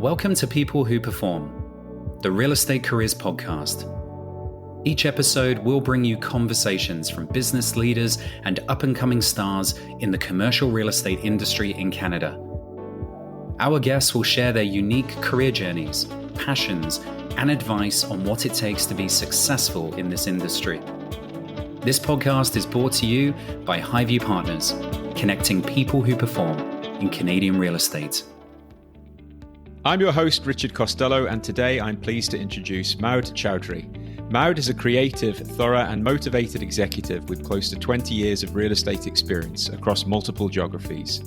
Welcome to People Who Perform, the Real Estate Careers Podcast. Each episode will bring you conversations from business leaders and up-and-coming stars in the commercial real estate industry in Canada. Our guests will share their unique career journeys, passions, and advice on what it takes to be successful in this industry. This podcast is brought to you by Highview Partners, connecting people who perform in Canadian real estate. I'm your host, Richard Costello, and today I'm pleased to introduce Maud Chaudhary. Maud is a creative, thorough, and motivated executive with close to 20 years of real estate experience across multiple geographies.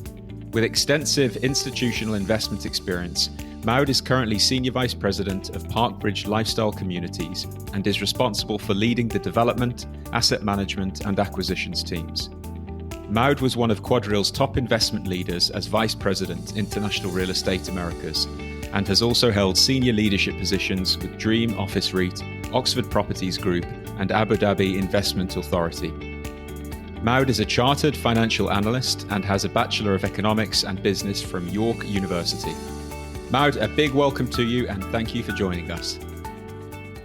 With extensive institutional investment experience, Maud is currently Senior Vice President of Parkbridge Lifestyle Communities and is responsible for leading the development, asset management, and acquisitions teams. Maud was one of QuadReal's top investment leaders as Vice President, International Real Estate Americas, and has also held senior leadership positions with Dream Office REIT, Oxford Properties Group, and Abu Dhabi Investment Authority. Maud is a Chartered Financial Analyst and has a Bachelor of Economics and Business from York University. Maud, a big welcome to you and thank you for joining us.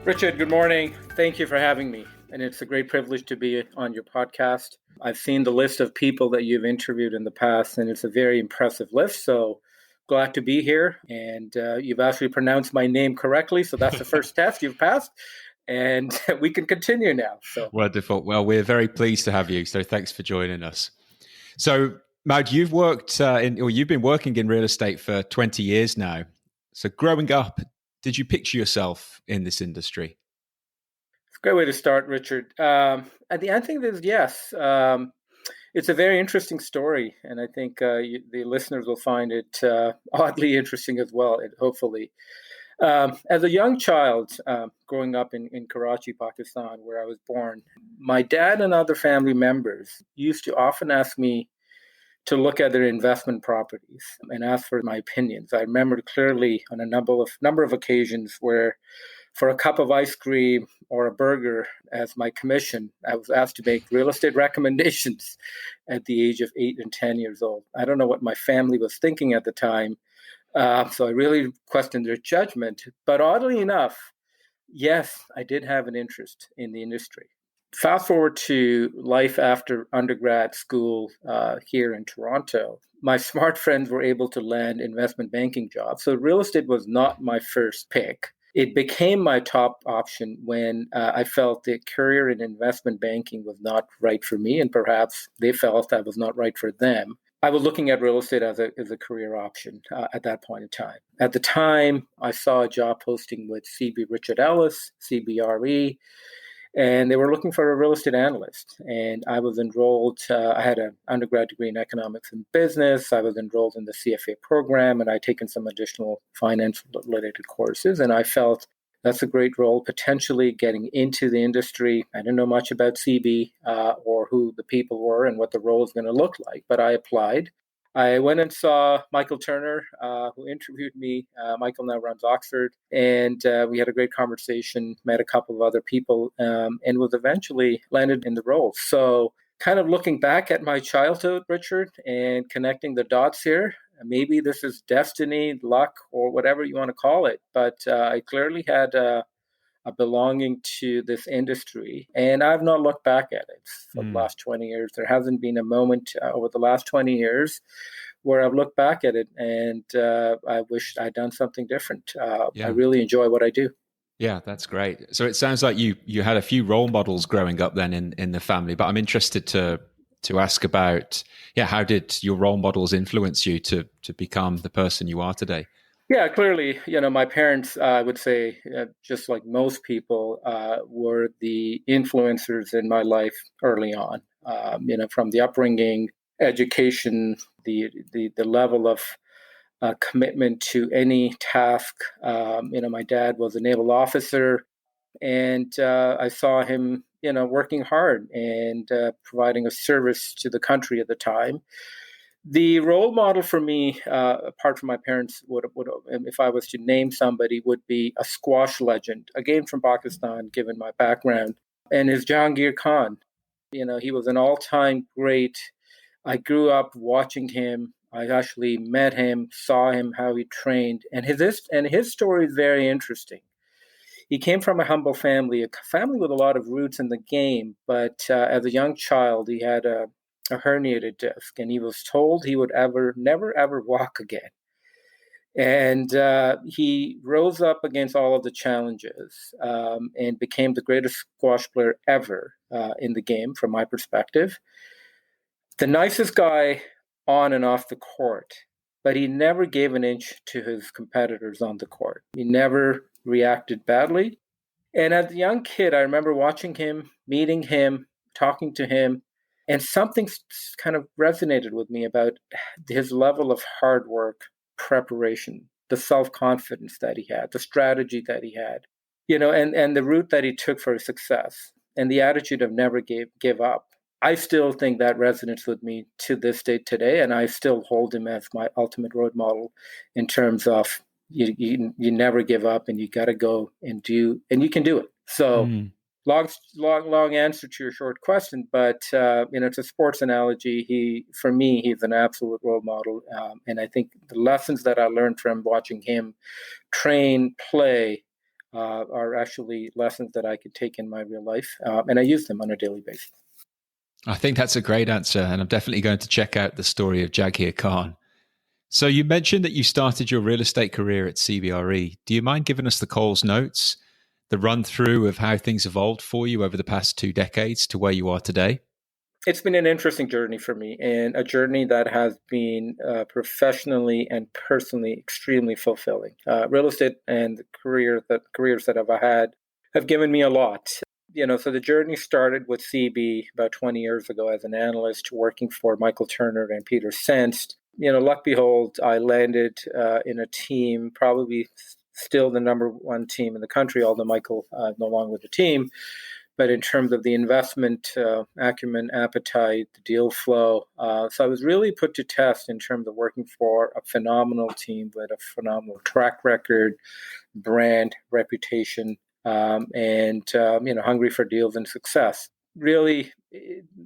Richard, good morning. Thank you for having me. And it's a great privilege to be on your podcast. I've seen the list of people that you've interviewed in the past, and it's a very impressive list. So glad to be here. And you've actually pronounced my name correctly. So that's the first test you've passed. And we can continue now. So wonderful. Well, we're very pleased to have you. So thanks for joining us. So Maud, you've been working in real estate for 20 years now. So growing up, did you picture yourself in this industry? It's a great way to start, Richard. I think that yes. It's a very interesting story, and I think the listeners will find it oddly interesting as well, hopefully. As a young child, growing up in Karachi, Pakistan, where I was born, my dad and other family members used to often ask me to look at their investment properties and ask for my opinions. I remember clearly on a number of occasions where for a cup of ice cream or a burger as my commission, I was asked to make real estate recommendations at the age of 8 and 10 years old. I don't know what my family was thinking at the time, so I really questioned their judgment. But oddly enough, yes, I did have an interest in the industry. Fast forward to life after undergrad school here in Toronto. My smart friends were able to land investment banking jobs. So real estate was not my first pick. It became my top option when I felt the career in investment banking was not right for me, and perhaps they felt I was not right for them. I was looking at real estate as a career option at that point in time. At the time, I saw a job posting with CB Richard Ellis, CBRE, and they were looking for a real estate analyst. And I was enrolled. I had an undergrad degree in economics and business. I was enrolled in the CFA program, and I'd taken some additional finance-related courses. And I felt that's a great role, potentially getting into the industry. I didn't know much about CB or who the people were and what the role was going to look like, but I applied. I went and saw Michael Turner, who interviewed me. Michael now runs Oxford, and we had a great conversation, met a couple of other people, and was eventually landed in the role. So kind of looking back at my childhood, Richard, and connecting the dots here, maybe this is destiny, luck, or whatever you want to call it, but I clearly had a belonging to this industry. And I've not looked back at it for the last 20 years. There hasn't been a moment over the last 20 years where I've looked back at it and I wish I'd done something different. I really enjoy what I do. Yeah, that's great. So it sounds like you had a few role models growing up then in the family, but I'm interested to ask about, how did your role models influence you to become the person you are today? Yeah, clearly, my parents, I would say, just like most people, were the influencers in my life early on. From the upbringing, education, the level of commitment to any task. My dad was a naval officer, and I saw him, working hard and providing a service to the country at the time. The role model for me, apart from my parents, would if I was to name somebody, would be a squash legend, again from Pakistan, given my background, and is Jahangir Khan. He was an all-time great. I grew up watching him. I actually met him, saw him, how he trained, and his story is very interesting. He came from a humble family, a family with a lot of roots in the game, but as a young child, he had a herniated disc, and he was told he would never, ever walk again. And he rose up against all of the challenges and became the greatest squash player ever in the game, from my perspective. The nicest guy on and off the court, but he never gave an inch to his competitors on the court. He never reacted badly. And as a young kid, I remember watching him, meeting him, talking to him, and something kind of resonated with me about his level of hard work, preparation, the self-confidence that he had, the strategy that he had, and the route that he took for his success, and the attitude of never give up. I still think that resonates with me to this day today, and I still hold him as my ultimate role model in terms of you never give up, and you got to go and do, and you can do it. So long answer to your short question, but it's a sports analogy. For me, he's an absolute role model, and I think the lessons that I learned from watching him train, play, are actually lessons that I could take in my real life, and I use them on a daily basis. I think that's a great answer, and I'm definitely going to check out the story of Jaghir Khan. So you mentioned that you started your real estate career at CBRE. Do you mind giving us the Coles Notes, the run through of how things evolved for you over the past 2 decades to where you are today? It's been an interesting journey for me, and a journey that has been professionally and personally extremely fulfilling. Real estate and the careers that I've had have given me a lot. So the journey started with CB about 20 years ago as an analyst working for Michael Turner and Peter Senst. Luck behold, I landed in a team, probably still the number one team in the country, although Michael no longer with the team. But in terms of the investment acumen, appetite, the deal flow, so I was really put to test in terms of working for a phenomenal team with a phenomenal track record, brand, reputation, and hungry for deals and success. Really,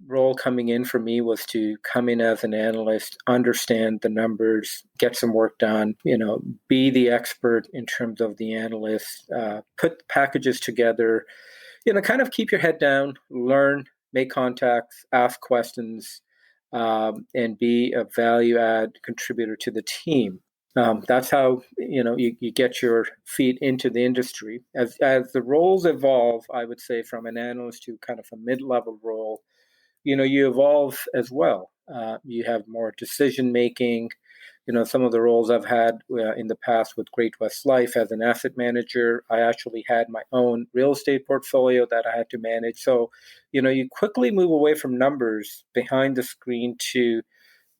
role coming in for me was to come in as an analyst, understand the numbers, get some work done, be the expert in terms of the analyst, put packages together, kind of keep your head down, learn, make contacts, ask questions, and be a value add contributor to the team. That's how you get your feet into the industry. As the roles evolve, I would say from an analyst to kind of a mid-level role, you evolve as well. You have more decision making. Some of the roles I've had in the past with Great-West Life as an asset manager, I actually had my own real estate portfolio that I had to manage. So, you quickly move away from numbers behind the screen to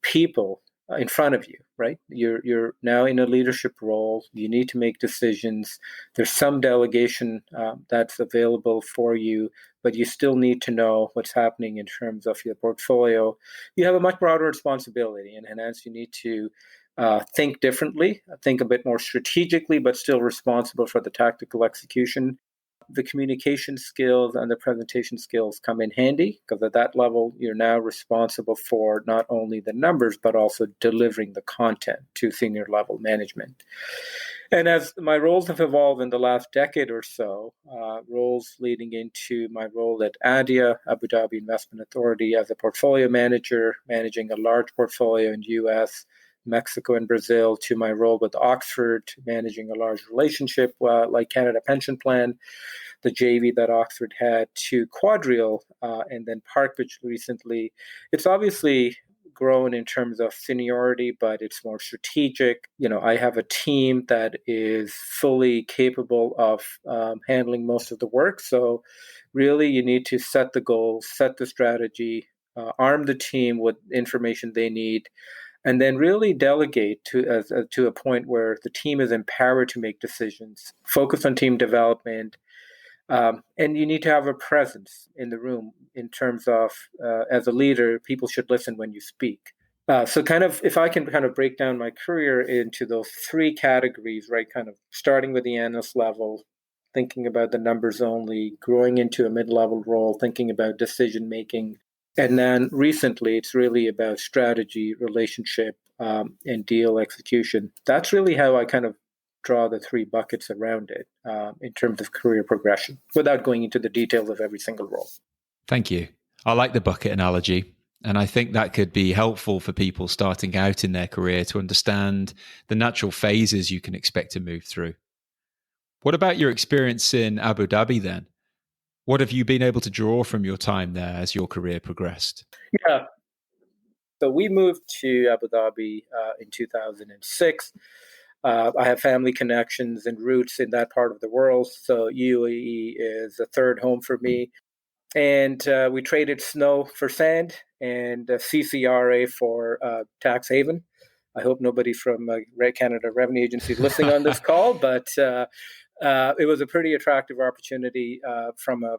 people in front of you, right? You're now in a leadership role. You need to make decisions. There's some delegation that's available for you, but you still need to know what's happening in terms of your portfolio. You have a much broader responsibility, and hence you need to think differently, think a bit more strategically, but still responsible for the tactical execution. The communication skills and the presentation skills come in handy because at that level, you're now responsible for not only the numbers, but also delivering the content to senior level management. And as my roles have evolved in the last decade or so, roles leading into my role at ADIA, Abu Dhabi Investment Authority, as a portfolio manager, managing a large portfolio in the US, Mexico and Brazil, to my role with Oxford, managing a large relationship like Canada Pension Plan, the JV that Oxford had, to QuadReal, and then Parkbridge recently. It's obviously grown in terms of seniority, but it's more strategic. I have a team that is fully capable of handling most of the work. So really, you need to set the goals, set the strategy, arm the team with information they need, and then really delegate to a point where the team is empowered to make decisions, focus on team development, and you need to have a presence in the room in terms of, as a leader, people should listen when you speak. So kind of, if I can kind of break down my career into those 3 categories, right, kind of starting with the analyst level, thinking about the numbers only, growing into a mid-level role, thinking about decision-making, And then recently, it's really about strategy, relationship, and deal execution. That's really how I kind of draw the three buckets around it in terms of career progression, without going into the details of every single role. Thank you. I like the bucket analogy. And I think that could be helpful for people starting out in their career to understand the natural phases you can expect to move through. What about your experience in Abu Dhabi then? What have you been able to draw from your time there as your career progressed? Yeah. So we moved to Abu Dhabi in 2006. I have family connections and roots in that part of the world. So UAE is a third home for me. And we traded snow for sand and CCRA for tax haven. I hope nobody from Canada Revenue Agency is listening on this call, but it was a pretty attractive opportunity from a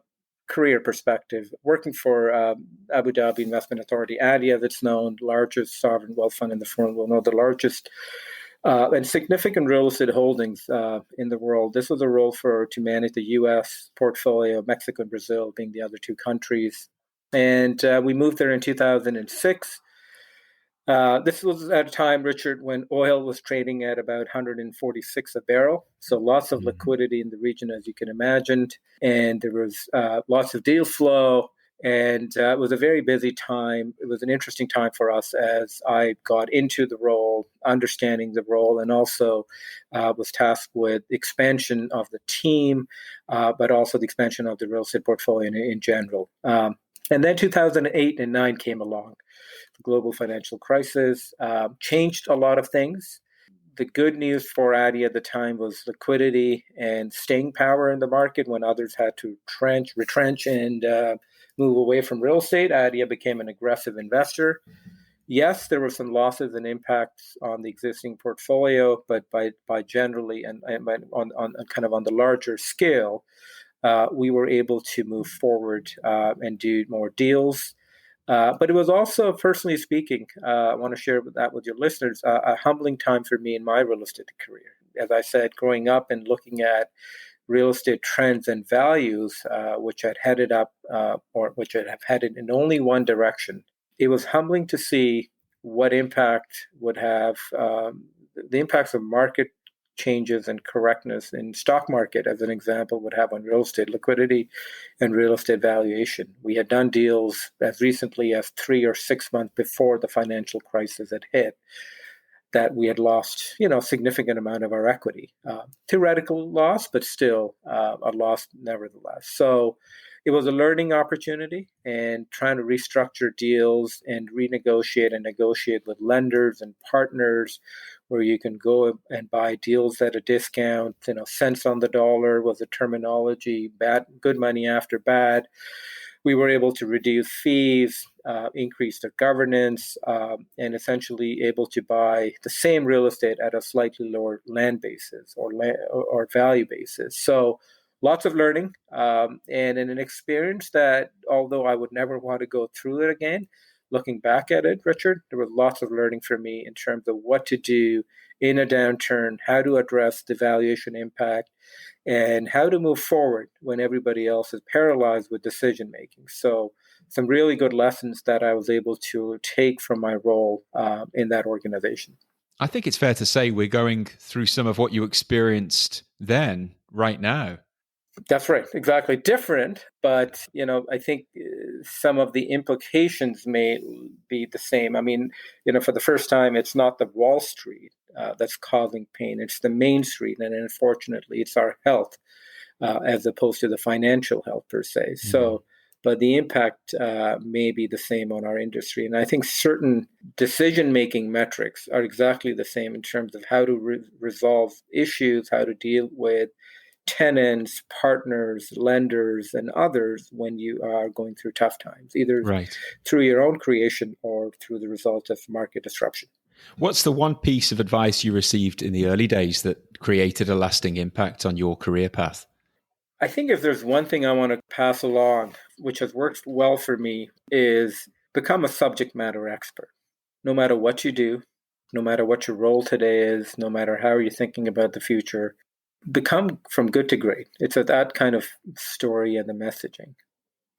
career perspective. Working for Abu Dhabi Investment Authority, ADIA, that's known, largest sovereign wealth fund in the world, one of the largest and significant real estate holdings in the world. This was a role to manage the U.S. portfolio, Mexico and Brazil being the other two countries. And we moved there in 2006. This was at a time, Richard, when oil was trading at about 146 a barrel. So lots of liquidity in the region, as you can imagine. And there was lots of deal flow. And it was a very busy time. It was an interesting time for us as I got into the role, understanding the role, and also was tasked with expansion of the team, but also the expansion of the real estate portfolio in general. And then 2008 and 9 came along. The global financial crisis changed a lot of things. The good news for ADIA at the time was liquidity and staying power in the market when others had to retrench, and move away from real estate. ADIA became an aggressive investor. Yes, there were some losses and impacts on the existing portfolio, but by generally and on kind of on the larger scale, we were able to move forward and do more deals. But it was also, personally speaking, I want to share that with your listeners, a humbling time for me in my real estate career. As I said, growing up and looking at real estate trends and values, which had headed up or which had have headed in only one direction, it was humbling to see what impact would have the impacts of market changes and correctness in stock market, as an example, would have on real estate liquidity and real estate valuation. We had done deals as recently as 3 or 6 months before the financial crisis had hit, that we had lost, a significant amount of our equity. Theoretical loss, but still a loss nevertheless. So it was a learning opportunity, and trying to restructure deals and renegotiate and negotiate with lenders and partners where you can go and buy deals at a discount, cents on the dollar was the terminology, good money after bad. We were able to reduce fees, increase the governance, and essentially able to buy the same real estate at a slightly lower land basis or value basis. So lots of learning, and in an experience that, although I would never want to go through it again, looking back at it, Richard, there was lots of learning for me in terms of what to do in a downturn, how to address the valuation impact, and how to move forward when everybody else is paralyzed with decision making. So some really good lessons that I was able to take from my role in that organization. I think it's fair to say we're going through some of what you experienced then, right now. That's right. Exactly. Different, but, I think some of the implications may be the same. I mean, for the first time, it's not the Wall Street that's causing pain. It's the Main Street. And unfortunately, it's our health as opposed to the financial health per se. Mm-hmm. So, but the impact may be the same on our industry. And I think certain decision-making metrics are exactly the same in terms of how to resolve issues, how to deal with tenants, partners, lenders, and others when you are going through tough times, either through your own creation or through the result of market disruption. What's the one piece of advice you received in the early days that created a lasting impact on your career path? I think if there's one thing I want to pass along, which has worked well for me, is become a subject matter expert. No matter what you do, no matter what your role today is, no matter how you're thinking about the future, become from good to great. It's that kind of story and the messaging.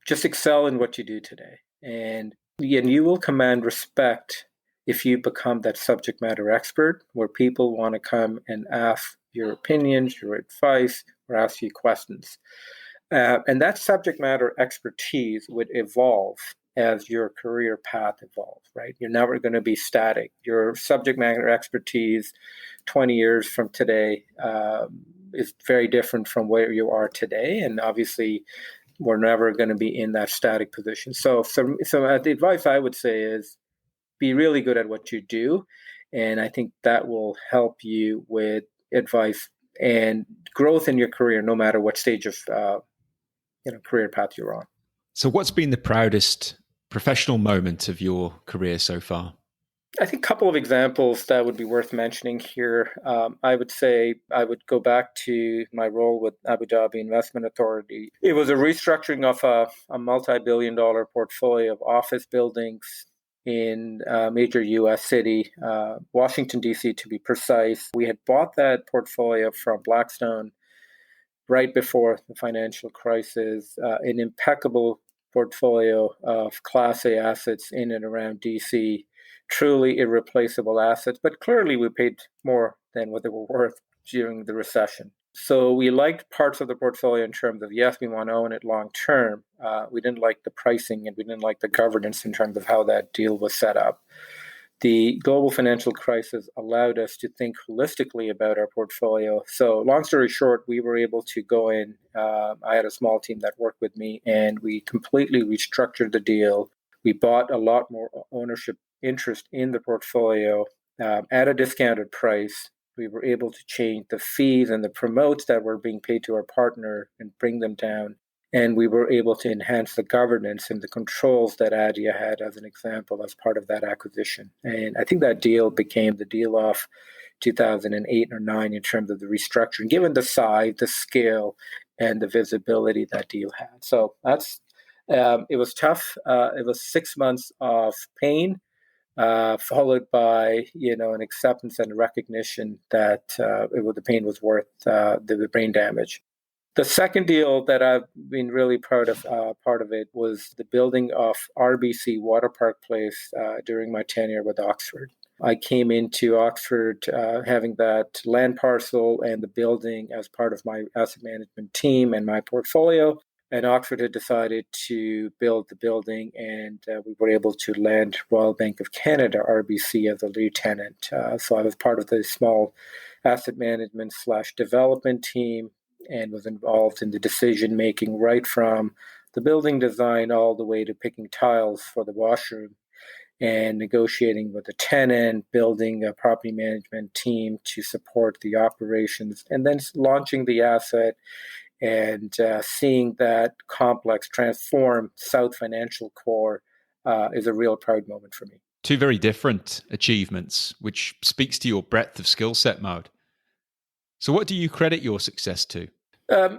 Just excel in what you do today. And you will command respect if you become that subject matter expert, where people want to come and ask your opinions, your advice, or ask you questions. And that subject matter expertise would evolve as your career path evolves, right? You're never going to be static. Your subject matter expertise 20 years from today is very different from where you are today. And obviously, we're never going to be in that static position. So the advice I would say is be really good at what you do. And I think that will help you with advice and growth in your career, no matter what stage of career path you're on. So what's been the proudest professional moment of your career so far? I think a couple of examples that would be worth mentioning here. I would say I would go back to my role with Abu Dhabi Investment Authority. It was a restructuring of a multi-billion-dollar portfolio of office buildings in a major U.S. city, Washington, D.C. to be precise. We had bought that portfolio from Blackstone right before the financial crisis, an impeccable portfolio of Class A assets in and around D.C., truly irreplaceable assets, but clearly we paid more than what they were worth during the recession. So we liked parts of the portfolio in terms of, yes, we want to own it long term. We didn't like the pricing and we didn't like the governance in terms of how that deal was set up. The global financial crisis allowed us to think holistically about our portfolio. So long story short, we were able to go in. I had a small team that worked with me, and we completely restructured the deal. We bought a lot more ownership interest in the portfolio at a discounted price. We were able to change the fees and the promotes that were being paid to our partner and bring them down. And we were able to enhance the governance and the controls that Adia had, as an example, as part of that acquisition. And I think that deal became the deal of 2008 or 9 in terms of the restructuring, given the size, the scale, and the visibility that deal had. So that's it was tough. It was 6 months of pain, followed by an acceptance and a recognition that the pain was worth the brain damage. The second deal that I've been really proud of, part of it, was the building of RBC Water Park Place during my tenure with Oxford. I came into Oxford having that land parcel and the building as part of my asset management team and my portfolio. And Oxford had decided to build the building, and we were able to land Royal Bank of Canada, RBC, as a lead tenant. So I was part of the small asset management / development team and was involved in the decision-making right from the building design all the way to picking tiles for the washroom and negotiating with the tenant, building a property management team to support the operations, and then launching the asset and seeing that complex transform South Financial Core is a real proud moment for me. Two very different achievements, which speaks to your breadth of skill set, Maud. So what do you credit your success to?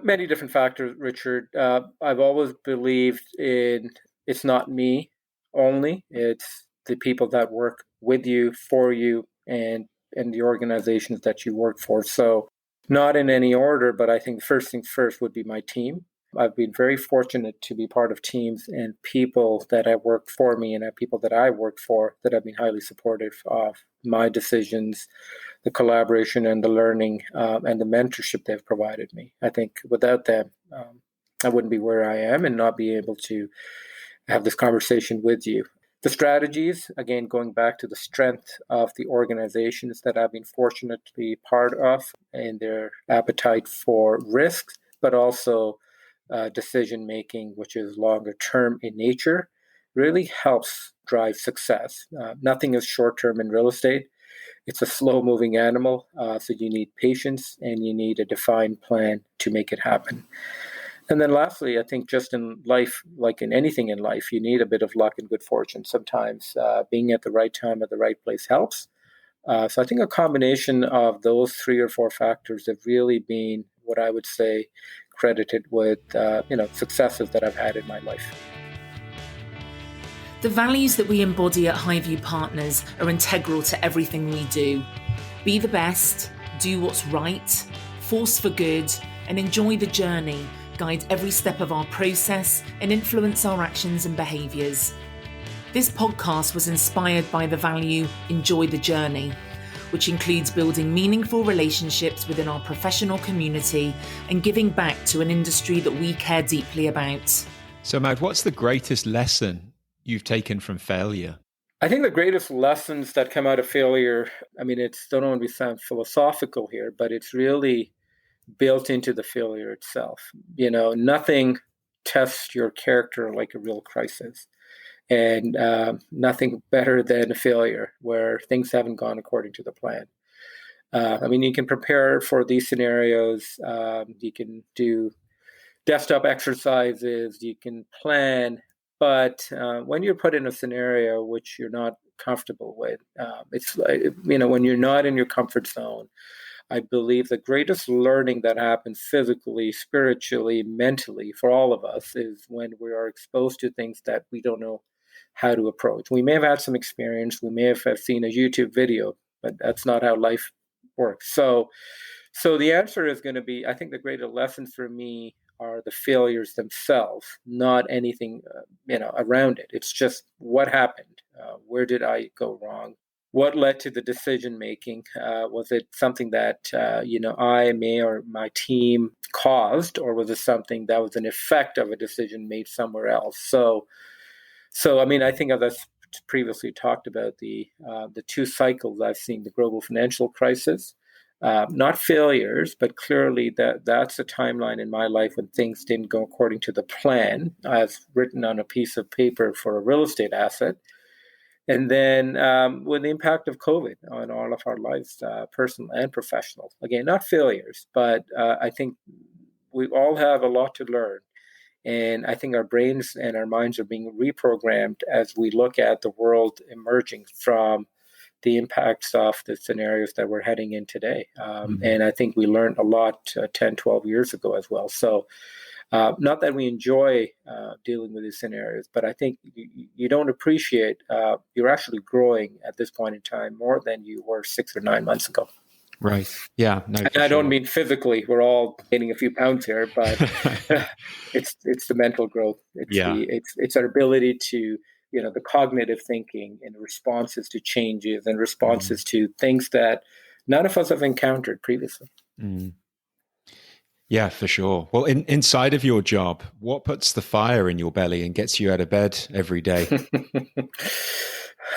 Many different factors, Richard. I've always believed in it's not me only. It's the people that work with you, for you, and the organizations that you work for. So not in any order, but I think first things first would be my team. I've been very fortunate to be part of teams and people that have worked for me and people that I work for that have been highly supportive of my decisions, the collaboration and the learning and the mentorship they've provided me. I think without them, I wouldn't be where I am and not be able to have this conversation with you. The strategies, again, going back to the strength of the organizations that I've been fortunate to be part of and their appetite for risks, but also decision-making, which is longer term in nature, really helps drive success. Nothing is short-term in real estate. It's a slow-moving animal, so you need patience and you need a defined plan to make it happen. And then lastly, I think just in life, like in anything in life, you need a bit of luck and good fortune. Sometimes being at the right time at the right place helps. So I think a combination of those 3 or 4 factors have really been what I would say credited with successes that I've had in my life. The values that we embody at Highview Partners are integral to everything we do. Be the best, do what's right, force for good, and enjoy the journey, guide every step of our process, and influence our actions and behaviours. This podcast was inspired by the value enjoy the journey, which includes building meaningful relationships within our professional community and giving back to an industry that we care deeply about. So, Maud, what's the greatest lesson you've taken from failure? I think the greatest lessons that come out of failure, don't want to sound philosophical here, but it's really built into the failure itself. Nothing tests your character like a real crisis. And nothing better than a failure where things haven't gone according to the plan. You can prepare for these scenarios. You can do desktop exercises. You can plan. But when you're put in a scenario which you're not comfortable with, it's like, when you're not in your comfort zone, I believe the greatest learning that happens physically, spiritually, mentally for all of us is when we are exposed to things that we don't know how to approach. We may have had some experience, we may have seen a YouTube video, but that's not how life works. So the answer is going to be, I think the greatest lessons for me are the failures themselves, not anything around it. It's just what happened. Where did I go wrong? What led to the decision making? Was it something that I may or my team caused, or was it something that was an effect of a decision made somewhere else? So I think as I previously talked about the two cycles I've seen, the global financial crisis, not failures, but clearly that's a timeline in my life when things didn't go according to the plan as written on a piece of paper for a real estate asset. And then with the impact of COVID on all of our lives, personal and professional. Again, not failures, but I think we all have a lot to learn. And I think our brains and our minds are being reprogrammed as we look at the world emerging from the impacts of the scenarios that we're heading in today. And I think we learned a lot 10, 12 years ago as well. So not that we enjoy dealing with these scenarios, but I think you don't appreciate you're actually growing at this point in time more than you were 6 or 9 months ago. Right. Yeah. No, and I don't mean physically. We're all gaining a few pounds here, but it's the mental growth. It's our ability to, the cognitive thinking and responses to changes and responses to things that none of us have encountered previously. Mm. Yeah, for sure. Well, inside of your job, what puts the fire in your belly and gets you out of bed every day?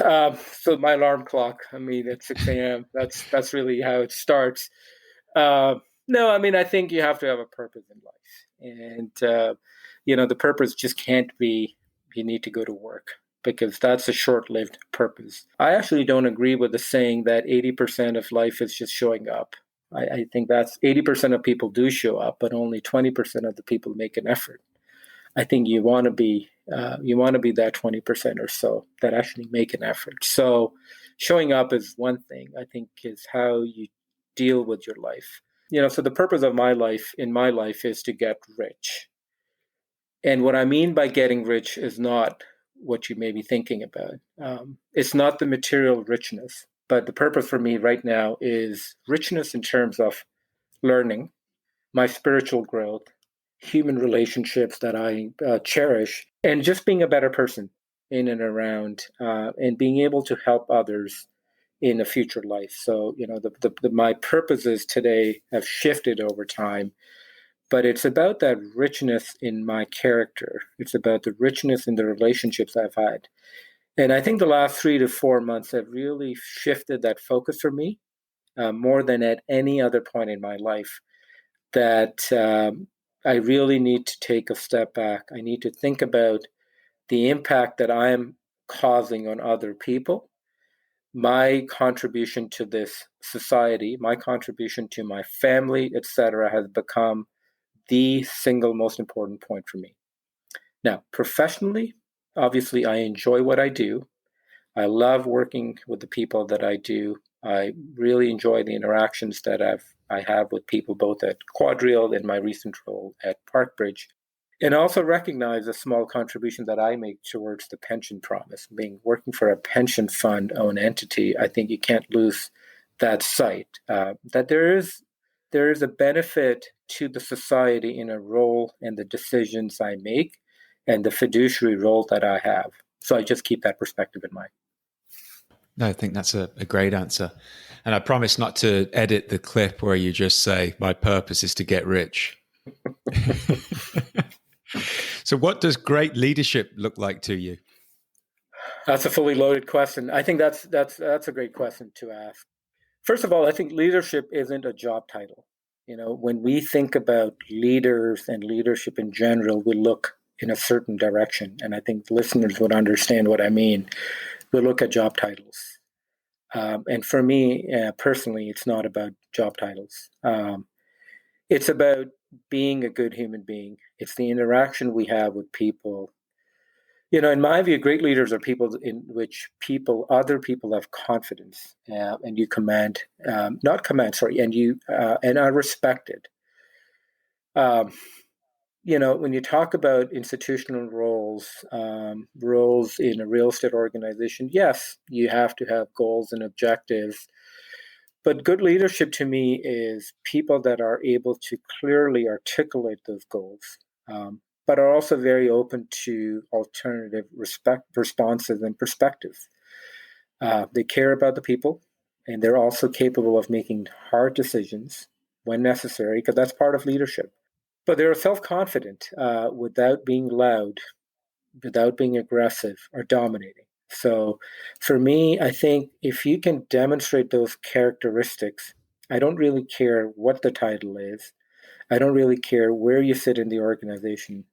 So my alarm clock, at 6 a.m., that's really how it starts. I think you have to have a purpose in life. And, the purpose just can't be, you need to go to work, because that's a short-lived purpose. I actually don't agree with the saying that 80% of life is just showing up. I think that's 80% of people do show up, but only 20% of the people make an effort. I think you want to be that 20% or so that actually make an effort. So showing up is one thing, I think, is how you deal with your life. So the purpose of my life is to get rich. And what I mean by getting rich is not what you may be thinking about. It's not the material richness, but the purpose for me right now is richness in terms of learning, my spiritual growth, human relationships that I cherish, and just being a better person in and around, and being able to help others in a future life. So, my purposes today have shifted over time, but it's about that richness in my character. It's about the richness in the relationships I've had. And I think the last 3 to 4 months have really shifted that focus for me more than at any other point in my life, that I really need to take a step back. I need to think about the impact that I am causing on other people, my contribution to this society, my contribution to my family, etc., has become the single most important point for me. Now, professionally, obviously, I enjoy what I do. I love working with the people that I do. I really enjoy the interactions that I have with people, both at QuadReal and my recent role at Parkbridge. And also recognize a small contribution that I make towards the pension promise. Working for a pension fund-owned entity, I think you can't lose that sight, that there is a benefit to the society in a role and the decisions I make and the fiduciary role that I have. So I just keep that perspective in mind. No, I think that's a great answer. And I promise not to edit the clip where you just say, my purpose is to get rich. So what does great leadership look like to you? That's a fully loaded question. I think that's a great question to ask. First of all, I think leadership isn't a job title. When we think about leaders and leadership in general, we look in a certain direction. And I think listeners would understand what I mean. We look at job titles. And for me, personally, it's not about job titles. It's about being a good human being. It's the interaction we have with people. In my view, great leaders are people in which other people have confidence, and you and you and are respected. When you talk about institutional roles in a real estate organization, yes, you have to have goals and objectives. But good leadership to me is people that are able to clearly articulate those goals, but are also very open to alternative responses and perspectives. They care about the people, and they're also capable of making hard decisions when necessary, because that's part of leadership. But they're self-confident without being loud, without being aggressive or dominating. So for me, I think if you can demonstrate those characteristics, I don't really care what the title is. I don't really care where you sit in the organization.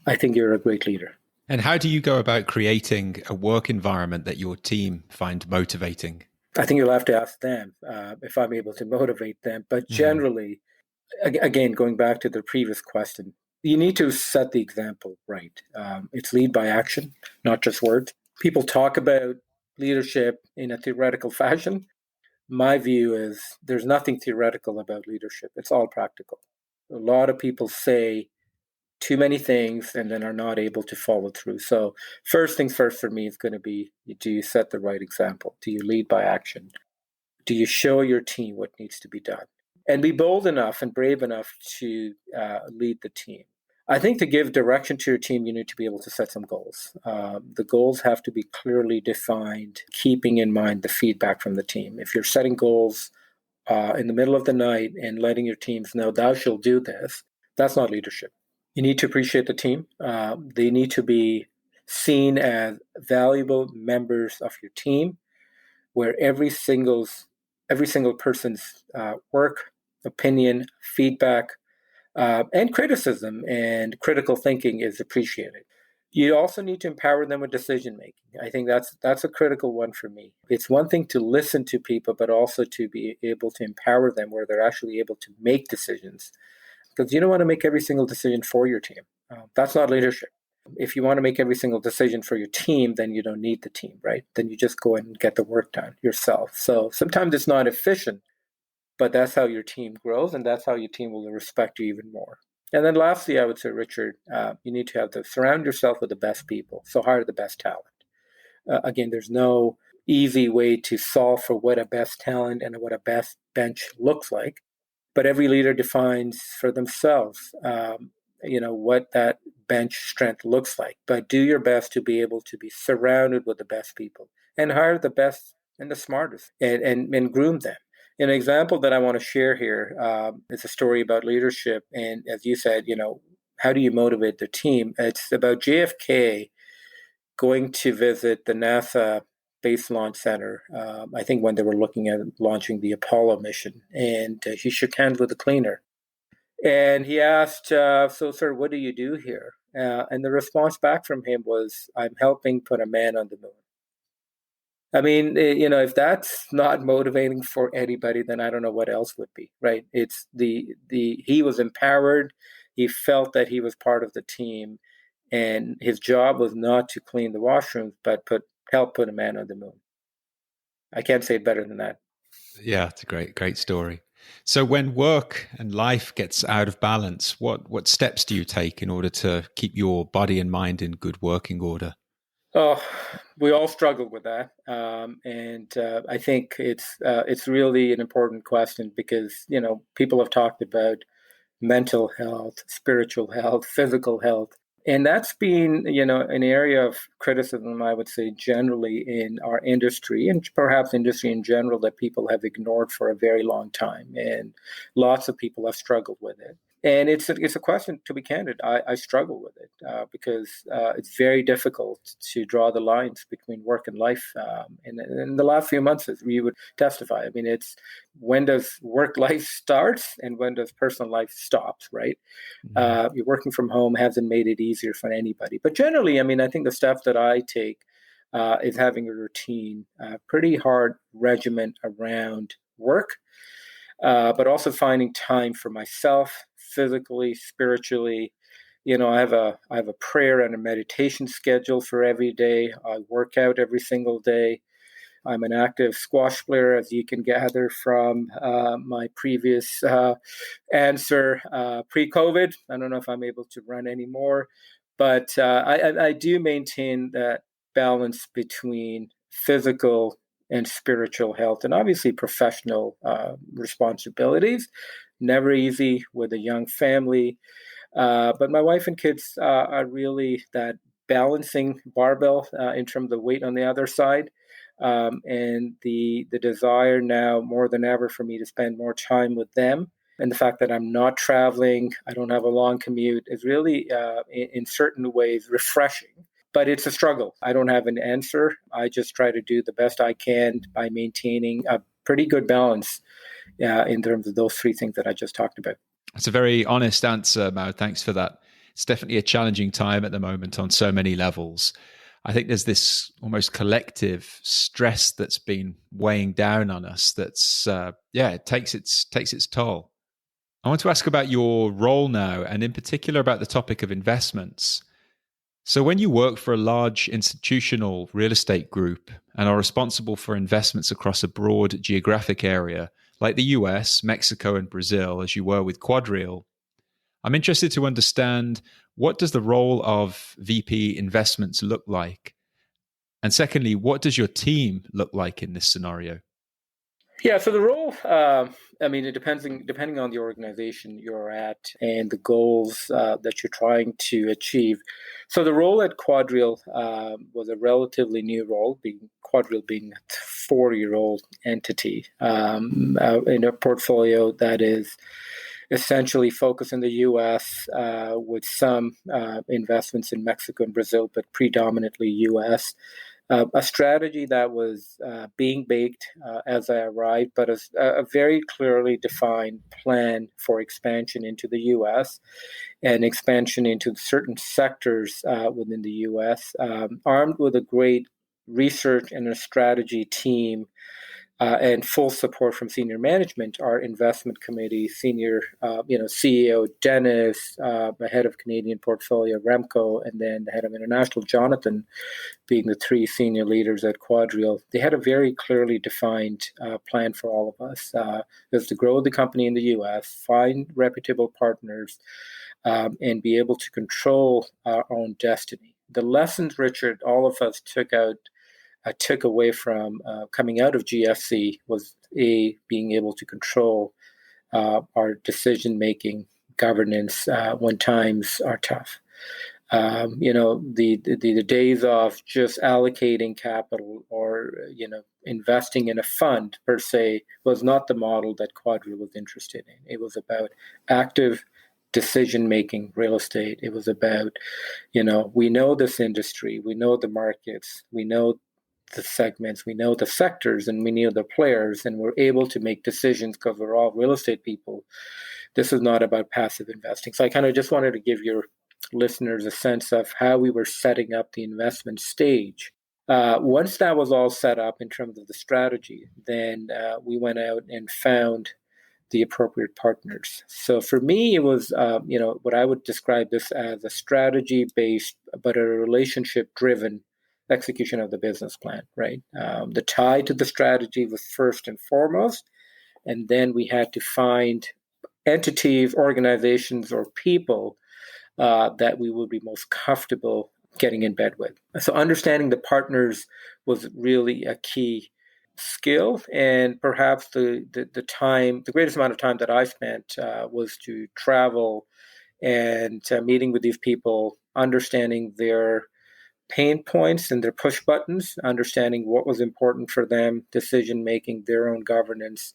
I think you're a great leader. And how do you go about creating a work environment that your team find motivating? I think you'll have to ask them if I'm able to motivate them. But generally, again, going back to the previous question, you need to set the example right. It's lead by action, not just words. People talk about leadership in a theoretical fashion. My view is there's nothing theoretical about leadership. It's all practical. A lot of people say too many things and then are not able to follow through. So first things first for me is going to be, do you set the right example? Do you lead by action? Do you show your team what needs to be done? And be bold enough and brave enough to lead the team. I think to give direction to your team, you need to be able to set some goals. The goals have to be clearly defined, keeping in mind the feedback from the team. If you're setting goals in the middle of the night and letting your teams know, thou shalt do this, that's not leadership. You need to appreciate the team. They need to be seen as valuable members of your team, where every single person's work, opinion, feedback, and criticism and critical thinking is appreciated. You also need to empower them with decision making. I think that's a critical one for me. It's one thing to listen to people, but also to be able to empower them where they're actually able to make decisions. Because you don't want to make every single decision for your team. That's not leadership. If you want to make every single decision for your team, then you don't need the team, right? Then you just go in and get the work done yourself. So sometimes it's not efficient, but that's how your team grows, and that's how your team will respect you even more. And then lastly, I would say, Richard, you need to surround yourself with the best people. So hire the best talent. Again, there's no easy way to solve for what a best talent and what a best bench looks like. But every leader defines for themselves, what that bench strength looks like. But do your best to be able to be surrounded with the best people and hire the best and the smartest and groom them. An example that I want to share here is a story about leadership. And as you said, how do you motivate the team? It's about JFK going to visit the NASA Space Launch Center, I think when they were looking at launching the Apollo mission. And he shook hands with the cleaner. And he asked, so, sir, what do you do here? And the response back from him was, I'm helping put a man on the moon. I mean, if that's not motivating for anybody, then I don't know what else would be, right? It's he was empowered. He felt that he was part of the team, and his job was not to clean the washrooms, but help put a man on the moon. I can't say it better than that. Yeah, it's a great story. So when work and life gets out of balance, what steps do you take in order to keep your body and mind in good working order? Oh, we all struggle with that, and I think it's really an important question because people have talked about mental health, spiritual health, physical health, And that's been, an area of criticism, I would say, generally in our industry and perhaps industry in general that people have ignored for a very long time. And lots of people have struggled with it. And it's a question, to be candid, I struggle with it because it's very difficult to draw the lines between work and life. And in the last few months, as we would testify, I mean, it's when does work life starts and when does personal life stops, right? You're working from home hasn't made it easier for anybody. But generally, I mean, I think the steps that I take is having a routine, pretty hard regimen around work, but also finding time for myself, physically, spiritually. I have a prayer and a meditation schedule for every day. I work out every single day. I'm an active squash player, as you can gather from my previous answer pre-COVID. I don't know if I'm able to run anymore, but I do maintain that balance between physical and spiritual health, and obviously professional responsibilities. Never easy with a young family, but my wife and kids are really that balancing barbell in terms of weight on the other side, and the desire now more than ever for me to spend more time with them. And the fact that I'm not traveling, I don't have a long commute, is really, in certain ways, refreshing. But it's a struggle. I don't have an answer. I just try to do the best I can by maintaining a pretty good balance in terms of those three things that I just talked about. That's a very honest answer, Maud. Thanks for that. It's definitely a challenging time at the moment on so many levels. I think there's this almost collective stress that's been weighing down on us that's, it takes its toll. I want to ask about your role now, and in particular about the topic of investments. So when you work for a large institutional real estate group and are responsible for investments across a broad geographic area, like the US, Mexico, and Brazil, as you were with QuadReal, I'm interested to understand, what does the role of VP investments look like? And secondly, what does your team look like in this scenario? Yeah, so the role, it depending on the organization you're at and the goals that you're trying to achieve. So the role at QuadReal was a relatively new role, QuadReal being a 4-year-old entity in a portfolio that is essentially focused in the U.S. With some investments in Mexico and Brazil, but predominantly U.S. A strategy that was being baked as I arrived, but a very clearly defined plan for expansion into the U.S. and expansion into certain sectors within the U.S., armed with a great research and a strategy team and full support from senior management, our investment committee, senior, CEO Dennis, the head of Canadian portfolio Remco, and then the head of international Jonathan, being the three senior leaders at QuadReal. They had a very clearly defined plan for all of us. It was to grow the company in the U.S., find reputable partners, and be able to control our own destiny. The lessons, Richard, all of us took away from coming out of GFC was being able to control our decision-making, governance when times are tough. The days of just allocating capital or, investing in a fund per se was not the model that QuadReal was interested in. It was about active decision-making real estate. It was about, we know this industry, we know the markets, we know the segments, we know the sectors, and we know the players, and we're able to make decisions because we're all real estate people. This is not about passive investing. So I kind of just wanted to give your listeners a sense of how we were setting up the investment stage. Once that was all set up in terms of the strategy, then we went out and found the appropriate partners. So for me, it was, what I would describe this as a strategy-based, but a relationship-driven execution of the business plan, right? The tie to the strategy was first and foremost, and then we had to find entities, organizations, or people that we would be most comfortable getting in bed with. So understanding the partners was really a key skill, and perhaps the greatest amount of time that I spent was to travel and meeting with these people understanding their pain points and their push buttons, understanding what was important for them, decision making, their own governance.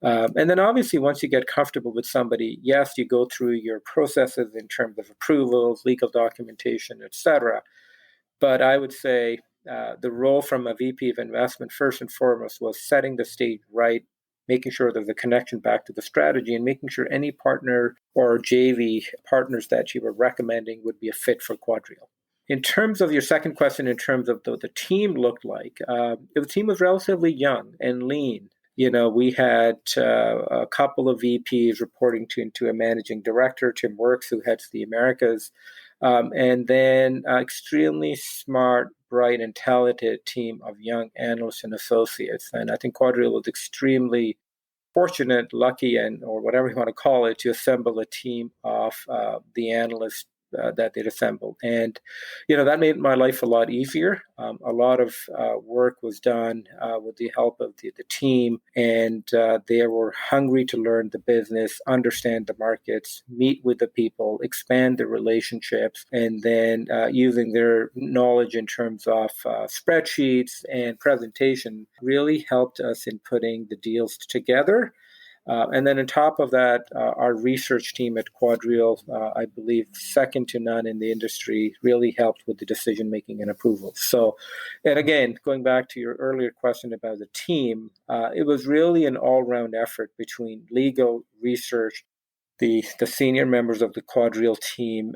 And then obviously, once you get comfortable with somebody, yes, you go through your processes in terms of approvals, legal documentation, etc. But I would say the role from a VP of investment, first and foremost, was setting the stage right, making sure there's a connection back to the strategy, and making sure any partner or JV partners that you were recommending would be a fit for QuadReal. In terms of your second question, in terms of the team looked like, the team was relatively young and lean. We had a couple of VPs reporting into a managing director, Tim Works, who heads the Americas, and then an extremely smart, bright, and talented team of young analysts and associates. And I think QuadReal was extremely fortunate, lucky, or whatever you want to call it, to assemble a team of the analysts that they'd assembled. And, that made my life a lot easier. A lot of work was done with the help of the team, and they were hungry to learn the business, understand the markets, meet with the people, expand the relationships, and then using their knowledge in terms of spreadsheets and presentation really helped us in putting the deals together. And then on top of that, our research team at QuadReal, I believe second to none in the industry, really helped with the decision-making and approval. So, and again, going back to your earlier question about the team, it was really an all-round effort between legal, research, the senior members of the QuadReal team,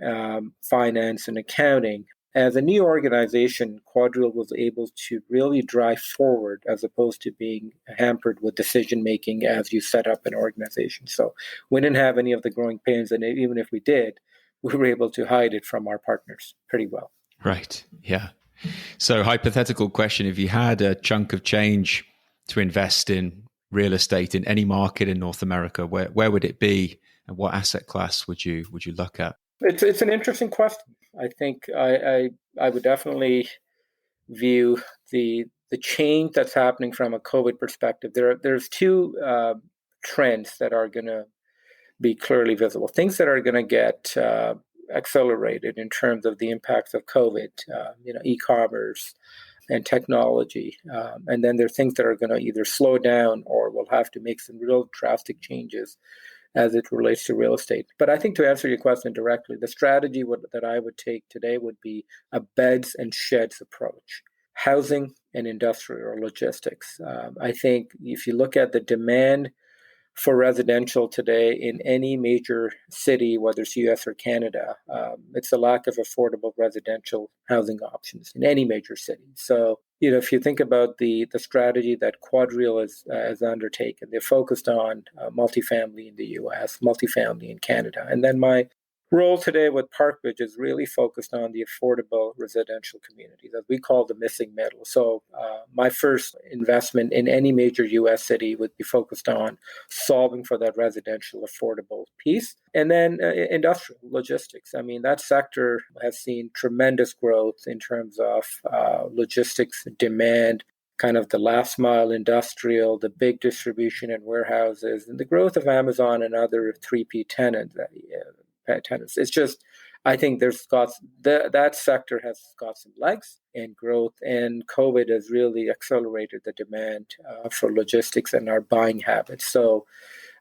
finance and accounting. As a new organization, QuadReal was able to really drive forward as opposed to being hampered with decision-making as you set up an organization. So we didn't have any of the growing pains, and even if we did, we were able to hide it from our partners pretty well. Right, yeah. So hypothetical question, if you had a chunk of change to invest in real estate in any market in North America, where would it be, and what asset class would you look at? It's an interesting question. I think I would definitely view the change that's happening from a COVID perspective. There's two trends that are going to be clearly visible. Things that are going to get accelerated in terms of the impacts of COVID, e-commerce and technology. And then there's things that are going to either slow down or will have to make some real drastic changes as it relates to real estate. But I think to answer your question directly, the strategy that I would take today would be a beds and sheds approach, housing and industrial logistics. I think if you look at the demand for residential today in any major city, whether it's US or Canada, it's a lack of affordable residential housing options in any major city. So, if you think about the strategy that QuadReal has undertaken, they're focused on multifamily in the US, multifamily in Canada. And then my role today with Parkbridge is really focused on the affordable residential communities, as we call the missing middle. So my first investment in any major U.S. city would be focused on solving for that residential affordable piece. And then industrial logistics. I mean, that sector has seen tremendous growth in terms of logistics demand, kind of the last mile industrial, the big distribution and warehouses, and the growth of Amazon and other 3P tenants. It's just, I think that sector has got some legs and growth, and COVID has really accelerated the demand for logistics and our buying habits. So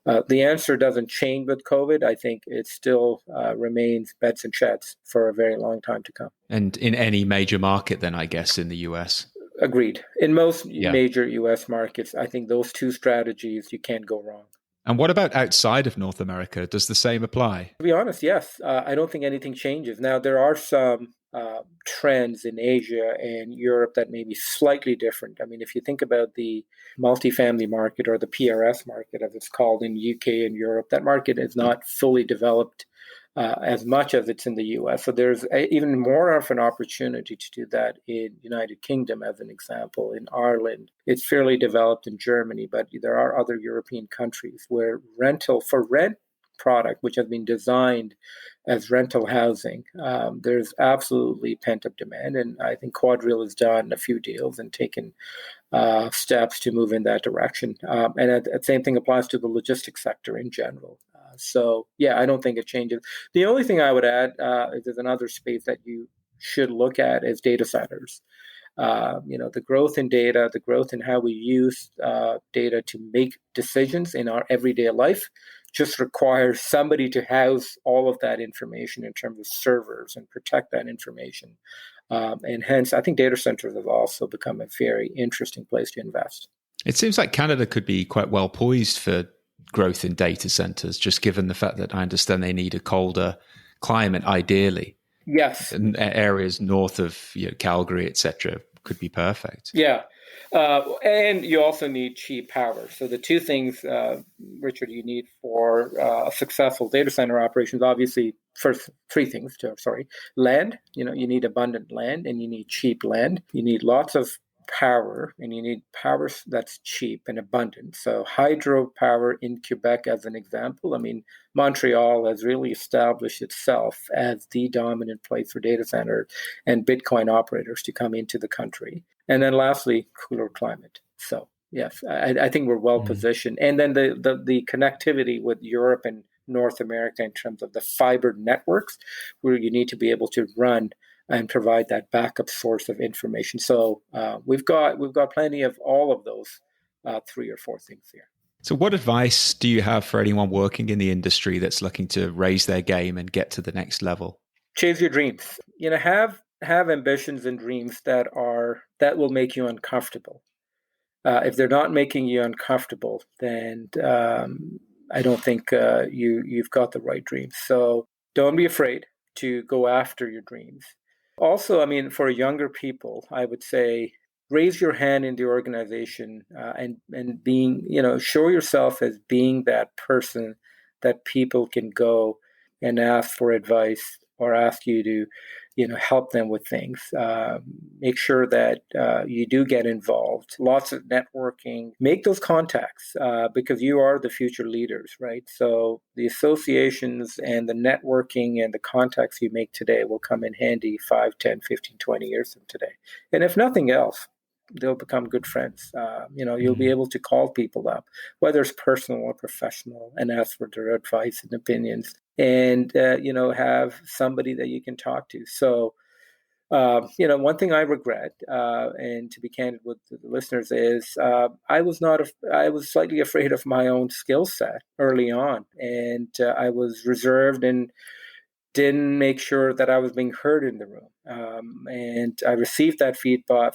the answer doesn't change with COVID. I think it still remains beds and sheds for a very long time to come. And in any major market then, I guess, in the US? Agreed. In most major US markets, I think those two strategies, you can't go wrong. And what about outside of North America? Does the same apply? To be honest, yes. I don't think anything changes. Now, there are some trends in Asia and Europe that may be slightly different. I mean, if you think about the multifamily market or the PRS market, as it's called in UK and Europe, that market is not fully developed as much as it's in the US. So there's even more of an opportunity to do that in United Kingdom, as an example. In Ireland, it's fairly developed in Germany, but there are other European countries where rental for rent product, which has been designed as rental housing, there's absolutely pent-up demand. And I think QuadReal has done a few deals and taken steps to move in that direction. And the same thing applies to the logistics sector in general. So yeah, I don't think it changes. The only thing I would add is there's another space that you should look at is data centers. The growth in data, the growth in how we use data to make decisions in our everyday life just requires somebody to house all of that information in terms of servers and protect that information. And hence, I think data centers have also become a very interesting place to invest. It seems like Canada could be quite well poised for growth in data centers, just given the fact that I understand they need a colder climate, ideally. Yes. And areas north of Calgary, etc., could be perfect. Yeah. And you also need cheap power. So the two things, Richard, you need for a successful data center operations, obviously, first three things, land, you need abundant land and you need cheap land. You need lots of power and you need power that's cheap and abundant. So hydropower in Quebec, as an example, Montreal has really established itself as the dominant place for data center and Bitcoin operators to come into the country. And then lastly, cooler climate. So yes, I think we're well positioned. And then the connectivity with Europe and North America in terms of the fiber networks, where you need to be able to run and provide that backup source of information. So we've got plenty of all of those three or four things here. So what advice do you have for anyone working in the industry that's looking to raise their game and get to the next level? Chase your dreams. Have ambitions and dreams that will make you uncomfortable. If they're not making you uncomfortable, then I don't think you've got the right dreams. So don't be afraid to go after your dreams. Also, for younger people, I would say raise your hand in the organization and being, show yourself as being that person that people can go and ask for advice or ask you to, help them with things. Make sure that you do get involved. Lots of networking. Make those contacts because you are the future leaders, right? So the associations and the networking and the contacts you make today will come in handy 5, 10, 15, 20 years from today. And if nothing else, they'll become good friends. You'll be able to call people up, whether it's personal or professional, and ask for their advice and opinions, and have somebody that you can talk to. So, one thing I regret, and to be candid with the listeners, is I was slightly afraid of my own skill set early on, and I was reserved and didn't make sure that I was being heard in the room. And I received that feedback,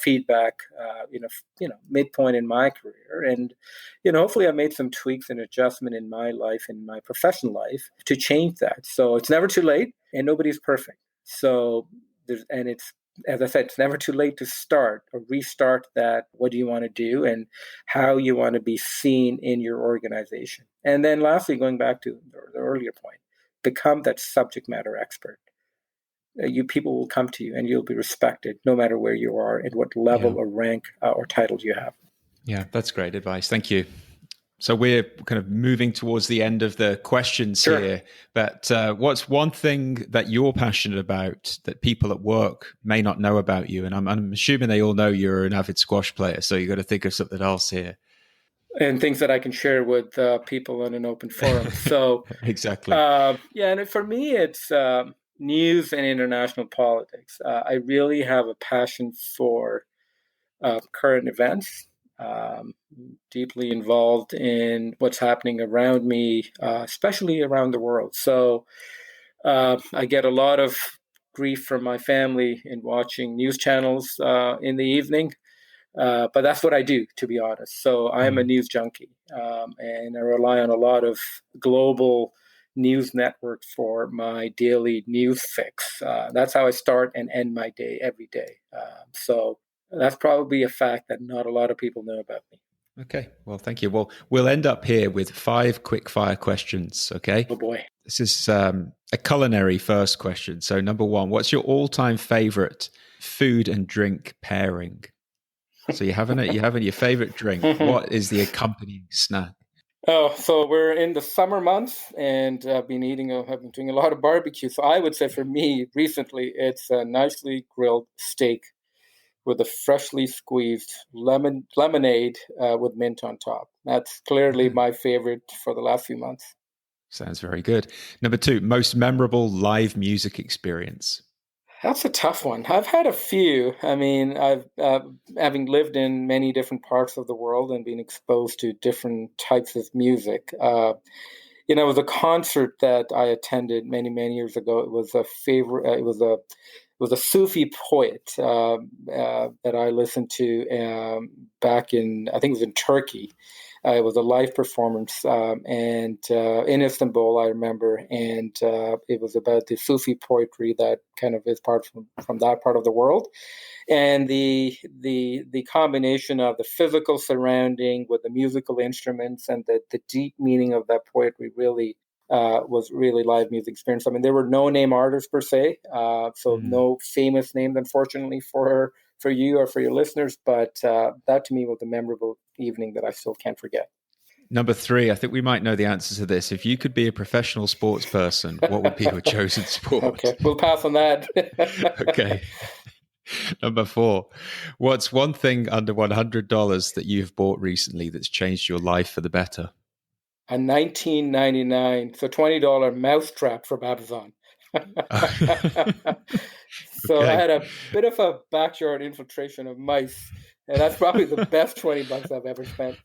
midpoint in my career. And, hopefully I made some tweaks and adjustment in my life, in my professional life, to change that. So it's never too late and nobody's perfect. So as I said, it's never too late to start or restart that. What do you want to do and how you want to be seen in your organization? And then lastly, going back to the earlier point, become that subject matter expert. You people will come to you and you'll be respected no matter where you are and what level or rank or title you have. Yeah, that's great advice. Thank you. So we're kind of moving towards the end of the questions here. But what's one thing that you're passionate about that people at work may not know about you? And I'm assuming they all know you're an avid squash player. So you've got to think of something else here. And things that I can share with people in an open forum. So exactly. And for me, it's news and international politics. I really have a passion for current events. Deeply involved in what's happening around me, especially around the world. So I get a lot of grief from my family in watching news channels in the evening. But that's what I do, to be honest. So I'm a news junkie, and I rely on a lot of global news networks for my daily news fix. That's how I start and end my day every day. So that's probably a fact that not a lot of people know about me. Okay. Well, thank you. Well, we'll end up here with 5 quick fire questions. Okay. Oh boy. This is a culinary first question. So number 1, what's your all-time favorite food and drink pairing? So you're having your favorite drink. What is the accompanying snack? Oh, so we're in the summer months, and I've been doing a lot of barbecue. So I would say for me, recently, it's a nicely grilled steak with a freshly squeezed lemonade with mint on top. That's clearly my favorite for the last few months. Sounds very good. Number 2, most memorable live music experience. That's a tough one. I've had a few. I mean, I've having lived in many different parts of the world and been exposed to different types of music. It was a concert that I attended many, many years ago. It was a favorite. It was a Sufi poet that I listened to back in, I think it was in Turkey. It was a live performance and in Istanbul, I remember, and it was about the Sufi poetry that kind of is part from that part of the world, and the combination of the physical surrounding with the musical instruments and the deep meaning of that poetry really was really live music experience. I mean, there were no name artists per se, so no famous names, unfortunately, for you or for your listeners, but that to me was a memorable evening that I still can't forget. Number 3, I think we might know the answer to this. If you could be a professional sports person, what would be your chosen sport? Okay, we'll pass on that. Okay. Number 4, what's one thing under $100 that you've bought recently that's changed your life for the better? A 1999, so $20 mousetrap from Amazon. So Okay. I had a bit of a backyard infiltration of mice, and that's probably the best $20 I've ever spent.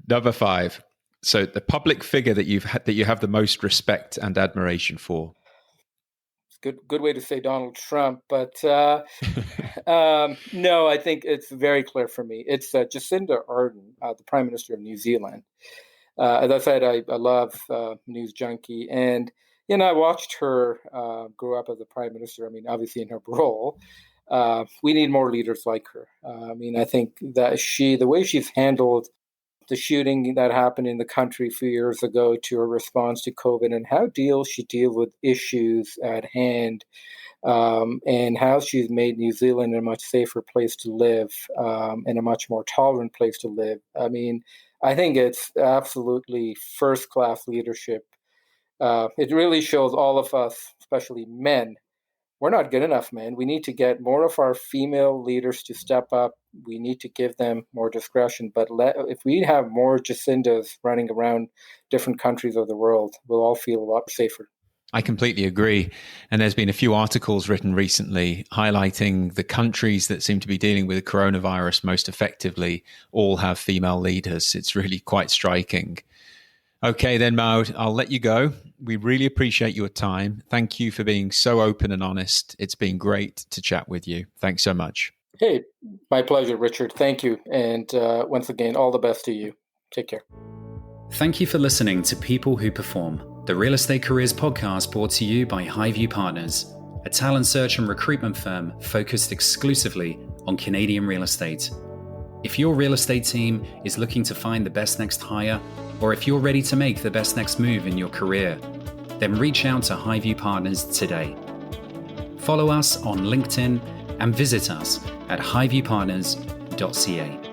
Number 5, so the public figure that you have the most respect and admiration for. Good way to say Donald Trump, but no, I think it's very clear for me. It's Jacinda Ardern, the Prime Minister of New Zealand. As I said, I love News Junkie, and I watched her grow up as a Prime Minister. I mean, obviously in her role, we need more leaders like her. I think that the way she's handled the shooting that happened in the country a few years ago, to her response to COVID, and how she deals with issues at hand, and how she's made New Zealand a much safer place to live, and a much more tolerant place to live. I mean, I think it's absolutely first-class leadership. It really shows all of us, especially men, we're not good enough, man. We need to get more of our female leaders to step up. We need to give them more discretion. But if we have more Jacindas running around different countries of the world, we'll all feel a lot safer. I completely agree. And there's been a few articles written recently highlighting the countries that seem to be dealing with the coronavirus most effectively all have female leaders. It's really quite striking. Okay, then, Maud, I'll let you go. We really appreciate your time. Thank you for being so open and honest. It's been great to chat with you. Thanks so much. Hey, my pleasure, Richard. Thank you. And once again, all the best to you. Take care. Thank you for listening to People Who Perform, the Real Estate Careers podcast brought to you by Highview Partners, a talent search and recruitment firm focused exclusively on Canadian real estate. If your real estate team is looking to find the best next hire, or if you're ready to make the best next move in your career, then reach out to Highview Partners today. Follow us on LinkedIn and visit us at highviewpartners.ca.